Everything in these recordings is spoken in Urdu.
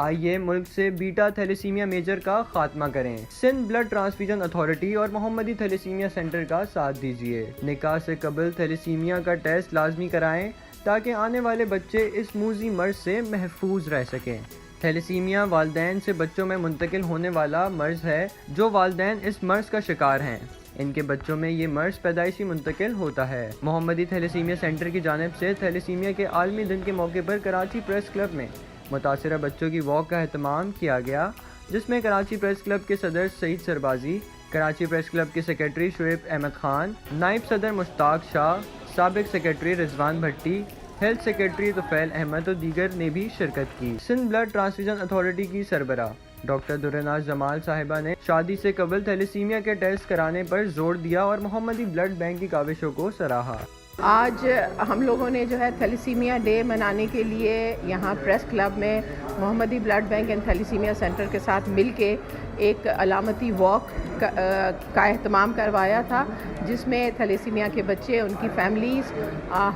آئیے ملک سے بیٹا تھیلیسیمیا میجر کا خاتمہ کریں۔ سندھ بلڈ ٹرانسفیوژن اتھارٹی اور محمدی تھیلیسیمیا سینٹر کا ساتھ دیجیے۔ نکاح سے قبل تھیلیسیمیا کا ٹیسٹ لازمی کرائیں تاکہ آنے والے بچے اس موذی مرض سے محفوظ رہ سکیں۔ تھیلیسیمیا والدین سے بچوں میں منتقل ہونے والا مرض ہے جو والدین اس مرض کا شکار ہیں، ان کے بچوں میں یہ مرض پیدائشی منتقل ہوتا ہے۔ محمدی تھیلیسیمیا سینٹر کی جانب سے تھیلیسیمیا کے عالمی دن کے موقع پر کراچی پریس کلب میں متاثرہ بچوں کی واک کا اہتمام کیا گیا، جس میں کراچی پریس کلب کے صدر سعید سربازی، کراچی پریس کلب کے سیکرٹری شعیب احمد خان، نائب صدر مشتاق شاہ، سابق سیکرٹری رضوان بھٹی، ہیلتھ سیکرٹری طفیل احمد اور دیگر نے بھی شرکت کی۔ سندھ بلڈ ٹرانسفیوژن اتھارٹی کی سربراہ ڈاکٹر درناز جمال صاحبہ نے شادی سے قبل تھیلیسیمیا کے ٹیسٹ کرانے پر زور دیا اور محمدی بلڈ بینک کی کاوشوں کو سراہا۔ آج ہم لوگوں نے جو ہے تھیلیسیمیا ڈے منانے کے لیے یہاں پریس کلب میں Mohammadi blood bank and thalassemia centre کے ساتھ مل کے ایک علامتی واک کا اہتمام کروایا تھا، جس میں تھیلیسیمیا کے بچے، ان کی فیملیز،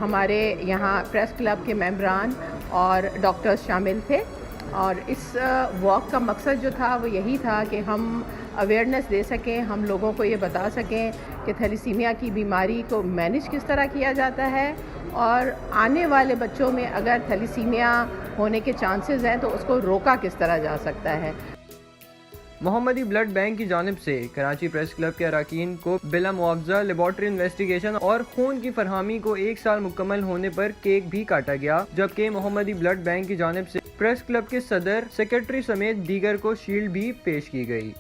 ہمارے یہاں پریس کلب کے ممبران اور ڈاکٹرز شامل تھے۔ اور اس واک کا مقصد جو تھا وہ یہی تھا کہ ہم اویئرنیس دے سکیں، ہم لوگوں کو یہ بتا سکیں کہ تھیلیسیمیا کی بیماری کو مینیج کس طرح کیا جاتا ہے، اور آنے والے بچوں میں اگر تھیلیسیمیا ہونے کے چانسز ہیں تو اس کو روکا کس طرح جا سکتا ہے۔ محمدی بلڈ بینک کی جانب سے کراچی پریس کلب کے اراکین کو بلا معاوضہ لیبارٹری انویسٹیگیشن اور خون کی فراہمی کو 1 سال مکمل ہونے پر کیک بھی کاٹا گیا، جبکہ محمدی بلڈ بینک کی جانب سے پریس کلب کے صدر، سیکرٹری سمیت دیگر کو شیلڈ بھی پیش کی گئی۔